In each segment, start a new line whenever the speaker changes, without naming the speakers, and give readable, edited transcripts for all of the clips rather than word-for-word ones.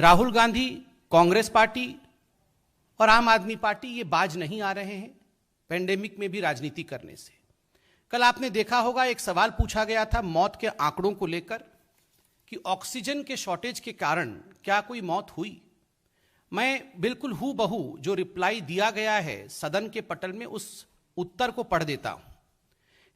Rahul Gandhi, Congress party और आम आदमी पार्टी ये बाज नहीं आ रहे हैं पेंडेमिक में भी राजनीति करने से। कल आपने देखा होगा एक सवाल पूछा गया था मौत के आंकड़ों को लेकर कि ऑक्सीजन के शॉर्टेज के कारण क्या कोई मौत हुई। मैं बिल्कुल हूबहू जो रिप्लाई दिया गया है सदन के पटल में उस उत्तर को पढ़ देता हूं।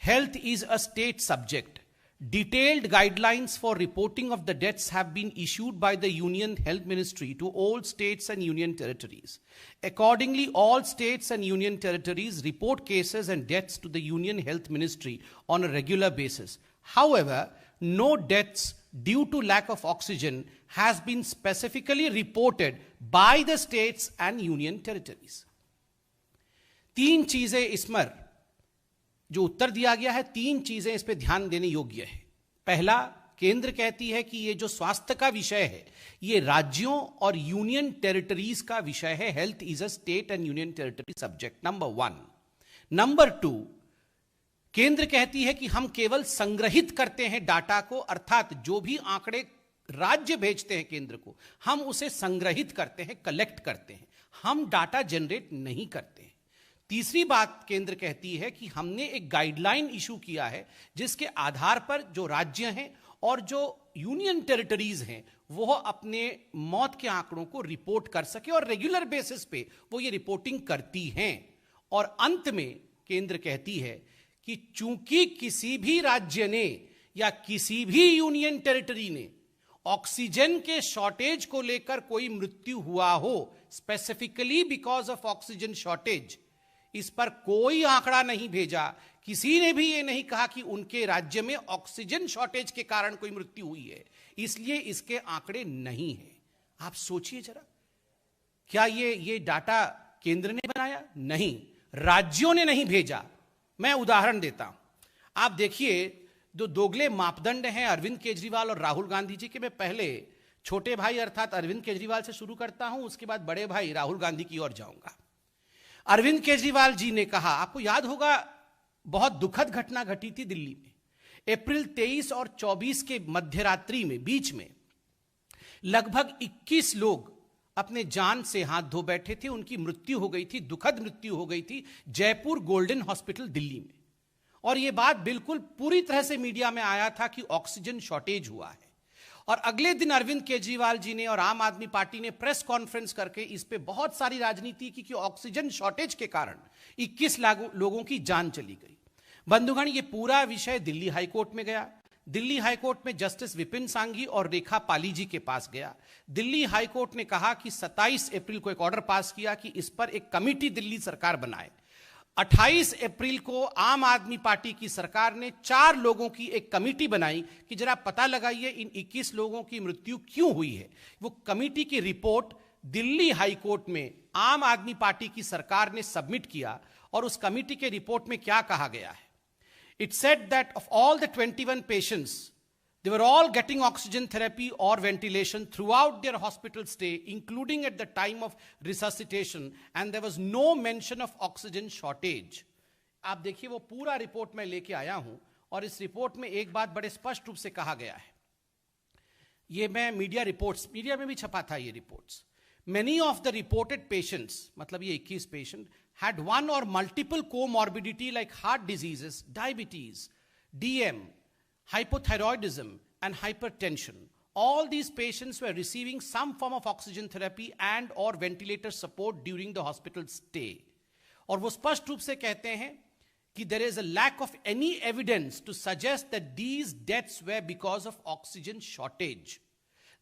Health is a state subject. Detailed guidelines for reporting of the deaths have been issued by the Union Health Ministry to all states and union territories. Accordingly, all states and union territories report cases and deaths to the Union Health Ministry on a regular basis. However, no deaths due to lack of oxygen has been specifically reported by the states and union territories. तीन चीजें इसमें जो उत्तर दिया गया है, तीन चीजें इस पे ध्यान देने योग्य है। पहला, केंद्र कहती है कि ये जो स्वास्थ्य का विषय है ये राज्यों और यूनियन टेरिटरीज का विषय है। Health is a state and union territory subject, number 1। Number 2, केंद्र कहती है कि हम केवल संग्रहित करते हैं डाटा को, अर्थात जो भी आंकड़े राज्य भेजते हैं केंद्र को हम उसे संग्रहित करते हैं, कलेक्ट करते हैं, हम डाटा जनरेट नहीं करते हैं। तीसरी बात केंद्र कहती है कि हमने एक गाइडलाइन इशू किया है जिसके आधार पर जो राज्य हैं और जो यूनियन टेरिटरीज हैं वो अपने मौत के आंकड़ों को रिपोर्ट कर सके और रेगुलर बेसिस पे वो ये रिपोर्टिंग करती हैं। और अंत में केंद्र कहती है कि चूंकि किसी भी राज्य ने या किसी भी यूनियन टेरिटरी ने ऑक्सीजन के शॉर्टेज को लेकर कोई मृत्यु हुआ हो, specifically because of oxygen shortage, इस पर कोई आंकड़ा नहीं भेजा, किसी ने भी यह नहीं कहा कि उनके राज्य में ऑक्सीजन शॉर्टेज के कारण कोई मृत्यु हुई है, इसलिए इसके आंकड़े नहीं हैं। आप सोचिए जरा, क्या ये डाटा केंद्र ने बनाया? नहीं, राज्यों ने नहीं भेजा। मैं उदाहरण देता हूं, आप देखिए जो दोगले मापदंड हैं अरविंद केजरीवाल और राहुल गांधी जी के। मैं पहले छोटे भाई अर्थात अरविंद केजरीवाल से शुरू करता हूं, उसके बाद बड़े भाई राहुल गांधी की ओर जाऊंगा। अरविंद केजरीवाल जी ने कहा, आपको याद होगा बहुत दुखद घटना घटी थी दिल्ली में अप्रैल 23 और 24 के मध्यरात्रि में, बीच में लगभग 21 लोग अपने जान से हाथ धो बैठे थे, उनकी मृत्यु हो गई थी, दुखद मृत्यु हो गई थी जयपुर गोल्डन हॉस्पिटल दिल्ली में। और यह बात बिल्कुल पूरी तरह से मीडिया में आया था कि ऑक्सीजन शॉर्टेज हुआ है। और अगले दिन अरविंद केजरीवाल जी ने और आम आदमी पार्टी ने प्रेस कॉन्फ्रेंस करके इस पे बहुत सारी राजनीति की कि ऑक्सीजन शॉर्टेज के कारण 21 लोगों की जान चली गई। बंधुगण, ये पूरा विषय दिल्ली हाईकोर्ट में गया। दिल्ली हाईकोर्ट में जस्टिस विपिन सांघी और रेखा पाली जी के पास गया। दिल्ली हाईकोर्ट ने कहा कि 27 अप्रैल को एक ऑर्डर पास किया कि इस पर एक कमिटी दिल्ली सरकार बनाए। 28 अप्रैल को आम आदमी पार्टी की सरकार ने 4 लोगों की एक कमेटी बनाई कि जरा पता लगाइए इन 21 लोगों की मृत्यु क्यों हुई है। वो कमेटी की रिपोर्ट दिल्ली हाई कोर्ट में आम आदमी पार्टी की सरकार ने सबमिट किया। और उस कमेटी के रिपोर्ट में क्या कहा गया है? It said that of all the 21 patients they were all getting oxygen therapy or ventilation throughout their hospital stay, including at the time of resuscitation, and there was no mention of oxygen shortage. आप देखिए वो पूरा report मैं लेके आया हूं और इस रिपोर्ट में एक बात बड़े स्पष्ट रूप से कहा गया है। ये मैं मीडिया में भी छपा था ये reports. Many of the reported patients, मतलब ये 21 patient, had one or multiple comorbidity like heart diseases, diabetes, DM, hypothyroidism and hypertension. All these patients were receiving some form of oxygen therapy and or ventilator support during the hospital stay. और वो स्पष्ट रूप से कहते हैं कि there is a lack of any evidence to suggest that these deaths were because of oxygen shortage.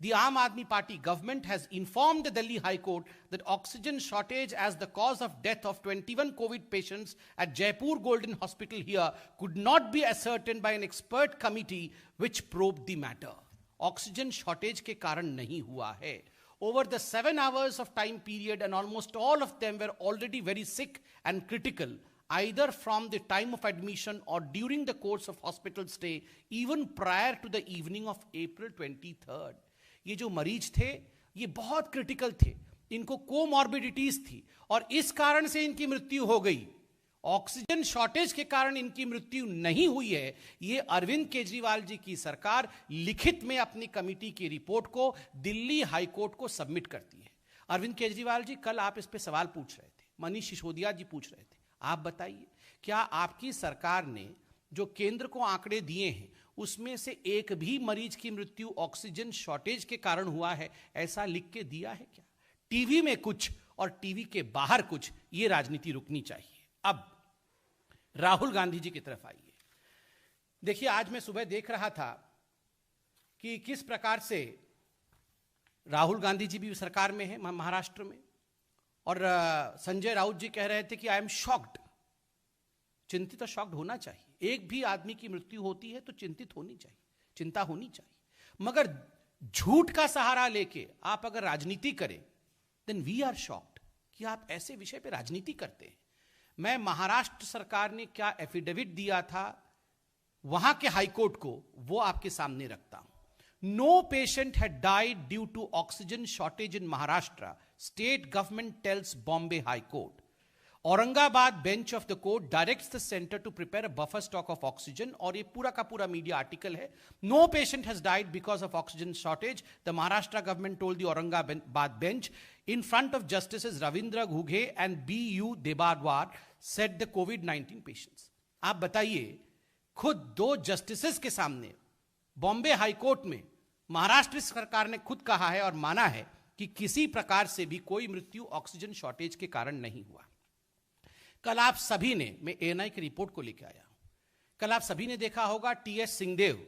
The Aam Aadmi Party government has informed the Delhi High Court that oxygen shortage as the cause of death of 21 COVID patients at Jaipur Golden Hospital here could not be ascertained by an expert committee which probed the matter. Oxygen shortage के कारण नहीं हुआ है. Over the 7 hours of time period, and almost all of them were already very sick and critical, either from the time of admission or during the course of hospital stay, even prior to the evening of April 23rd. ये जो मरीज थे ये बहुत critical थे, इनको comorbidities थी और इस कारण से इनकी मृत्यु हो गई। ऑक्सीजन शॉर्टेज के कारण इनकी मृत्यु नहीं हुई है, यह अरविंद केजरीवाल जी की सरकार लिखित में अपनी कमेटी की रिपोर्ट को दिल्ली हाईकोर्ट को सबमिट करती है। अरविंद केजरीवाल जी, कल आप इस पे सवाल पूछ रहे थे, मनीष सिसोदिया जी पूछ रहे थे, आप बताइए क्या आपकी सरकार ने जो केंद्र को आंकड़े दिए हैं उसमें से एक भी मरीज की मृत्यु ऑक्सीजन शॉर्टेज के कारण हुआ है, ऐसा लिख के दिया है क्या? टीवी में कुछ और टीवी के बाहर कुछ, ये राजनीति रुकनी चाहिए। अब राहुल गांधी जी की तरफ आइए। देखिए, आज मैं सुबह देख रहा था कि किस प्रकार से राहुल गांधी जी भी सरकार में है महाराष्ट्र में, और संजय राउत जी कह रहे थे कि आई एम शॉक्ड। चिंतित और शॉक्ड होना चाहिए। एक भी आदमी की मृत्यु होती है तो चिंतित होनी चाहिए, चिंता होनी चाहिए, मगर झूठ का सहारा लेके आप अगर राजनीति करें देन वी आर शॉक्ड कि आप ऐसे विषय पे राजनीति करते हैं। मैं महाराष्ट्र सरकार ने क्या एफिडेविट दिया था वहां के हाईकोर्ट को, वो आपके सामने रखता हूं। No patient had died due to oxygen shortage in Maharashtra, state government tells Bombay high court. Aurangabad bench of the court directs the centre to prepare a buffer stock of oxygen, और ये पूरा का पूरा मीडिया आर्टिकल है। No patient has died because of oxygen shortage, the Maharashtra government told the Aurangabad bench in front of Justices Ravindra Ghughe and B.U. Debadwar, said the COVID-19 patients. आप बताइए, खुद दो जस्टिसेस के सामने बॉम्बे हाईकोर्ट में महाराष्ट्र सरकार ने खुद कहा है और माना है कि किसी प्रकार से भी कोई मृत्यु ऑक्सीजन शॉर्टेज के कारण नहीं हुआ। कल आप सभी ने, मैं एएनआई की रिपोर्ट को लेकर आया हूं, कल आप सभी ने देखा होगा टीएस सिंहदेव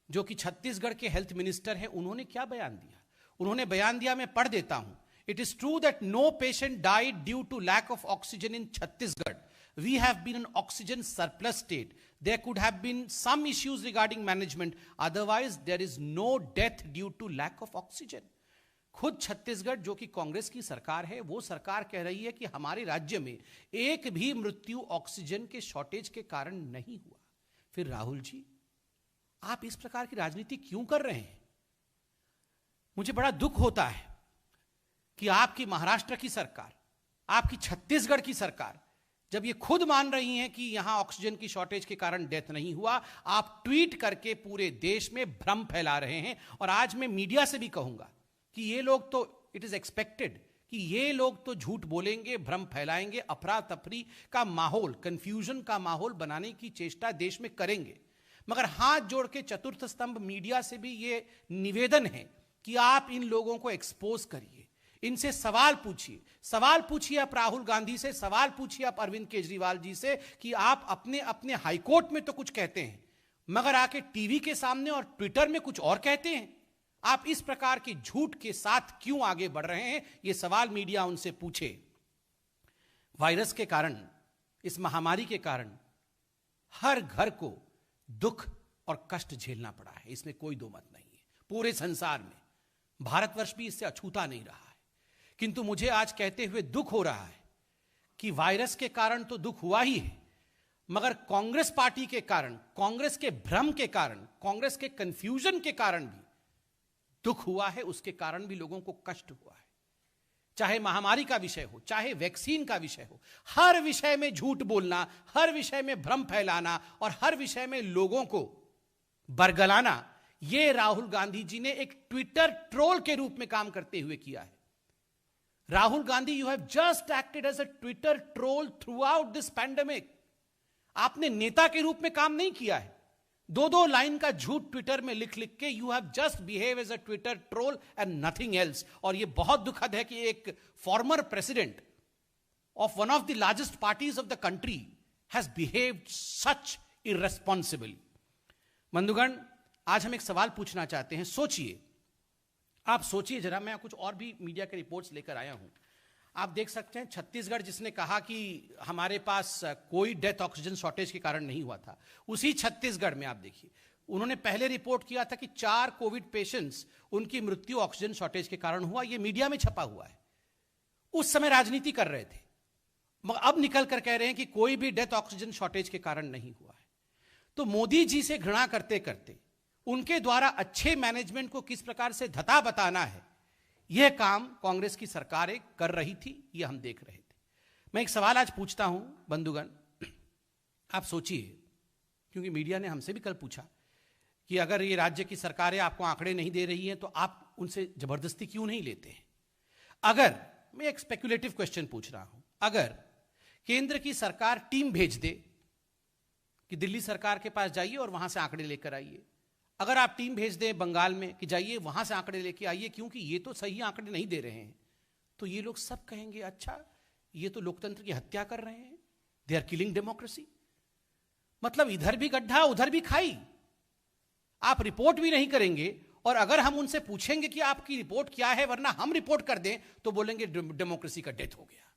जो कि छत्तीसगढ़ के हेल्थ मिनिस्टर हैं, उन्होंने क्या बयान दिया। उन्होंने बयान दिया, मैं पढ़ देता हूं। It is true that no patient died due to lack of oxygen in Chhattisgarh. We have been an oxygen surplus state. There could have been some issues regarding management. Otherwise, there is no death due to lack of oxygen. खुद छत्तीसगढ़ जो कि कांग्रेस की सरकार है, वो सरकार कह रही है कि हमारे राज्य में एक भी मृत्यु ऑक्सीजन के शॉर्टेज के कारण नहीं हुआ। फिर राहुल जी, आप इस प्रकार की राजनीति क्यों कर रहे हैं? मुझे बड़ा दुख होता है कि आपकी महाराष्ट्र की सरकार, आपकी छत्तीसगढ़ की सरकार जब ये खुद मान रही हैं कि यहां ऑक्सीजन की शॉर्टेज के कारण डेथ नहीं हुआ, आप ट्वीट करके पूरे देश में भ्रम फैला रहे हैं। और आज मैं मीडिया से भी कहूंगा कि ये लोग तो, इट इज एक्सपेक्टेड कि ये लोग तो झूठ बोलेंगे, भ्रम फैलाएंगे, अफरा तफरी का माहौल, कंफ्यूजन का माहौल बनाने की चेष्टा देश में करेंगे। मगर हाथ जोड़ के चतुर्थ स्तंभ मीडिया से भी ये निवेदन है कि आप इन लोगों को एक्सपोज करिए, इनसे सवाल पूछिए आप राहुल गांधी से, सवाल पूछिए आप अरविंद केजरीवाल जी से कि आप अपने अपने हाईकोर्ट में तो कुछ कहते हैं, मगर आके टीवी के सामने और ट्विटर में कुछ और कहते हैं। आप इस प्रकार के झूठ के साथ क्यों आगे बढ़ रहे हैं? यह सवाल मीडिया उनसे पूछे। वायरस के कारण, इस महामारी के कारण हर घर को दुख और कष्ट झेलना पड़ा है, इसमें कोई दो मत नहीं है। पूरे संसार में भारतवर्ष भी इससे अछूता नहीं रहा है। किंतु मुझे आज कहते हुए दुख हो रहा है कि वायरस के कारण तो दुख हुआ ही है, मगर कांग्रेस पार्टी के कारण, कांग्रेस के भ्रम के कारण, कांग्रेस के कंफ्यूजन के कारण भी दुख हुआ है। उसके कारण भी लोगों को कष्ट हुआ है। चाहे महामारी का विषय हो, चाहे वैक्सीन का विषय हो, हर विषय में झूठ बोलना, हर विषय में भ्रम फैलाना और हर विषय में लोगों को बरगलाना, यह राहुल गांधी जी ने एक ट्विटर ट्रोल के रूप में काम करते हुए किया है। Rahul Gandhi, you have just acted as a Twitter troll throughout this pandemic. आपने नेता के रूप में काम नहीं किया है। दो लाइन का झूठ ट्विटर में लिख लिख के you have just behave as a Twitter troll and nothing else. और यह बहुत दुखद है कि एक former president of one of the largest parties of the country has behaved such irresponsible. बंधुगण, आज हम एक सवाल पूछना चाहते हैं। सोचिए, आप सोचिए जरा, मैं कुछ और भी मीडिया के रिपोर्ट्स लेकर आया हूं। आप देख सकते हैं छत्तीसगढ़ जिसने कहा कि हमारे पास कोई डेथ ऑक्सीजन शॉर्टेज के कारण नहीं हुआ था, उसी छत्तीसगढ़ में आप देखिए, उन्होंने पहले रिपोर्ट किया था कि 4 कोविड पेशेंट्स, उनकी मृत्यु ऑक्सीजन शॉर्टेज के कारण हुआ। यह मीडिया में छपा हुआ है। उस समय राजनीति कर रहे थे, मगर अब निकल कर कह रहे हैं कि कोई भी डेथ ऑक्सीजन शॉर्टेज के कारण नहीं हुआ है। तो मोदी जी से घृणा करते करते उनके द्वारा अच्छे मैनेजमेंट को किस प्रकार से धता बताना है, यह काम कांग्रेस की सरकारें कर रही थी, यह हम देख रहे थे। मैं एक सवाल आज पूछता हूं बंधुगण, आप सोचिए, क्योंकि मीडिया ने हमसे भी कल पूछा कि अगर ये राज्य की सरकारें आपको आंकड़े नहीं दे रही हैं तो आप उनसे जबरदस्ती क्यों नहीं लेते हैं। अगर मैं एक स्पेक्युलेटिव क्वेश्चन पूछ रहा हूं, अगर केंद्र की सरकार टीम भेज दे कि दिल्ली सरकार के पास जाइए और वहां से आंकड़े लेकर आइए, अगर आप टीम भेज दें बंगाल में कि जाइए वहां से आंकड़े लेके आइए क्योंकि ये तो सही आंकड़े नहीं दे रहे हैं, तो ये लोग सब कहेंगे अच्छा ये तो लोकतंत्र की हत्या कर रहे हैं, दे आर किलिंग डेमोक्रेसी। मतलब इधर भी गड्ढा उधर भी खाई, आप रिपोर्ट भी नहीं करेंगे और अगर हम उनसे पूछेंगे कि आपकी रिपोर्ट क्या है वरना हम रिपोर्ट कर दें तो बोलेंगे डेमोक्रेसी का डेथ हो गया।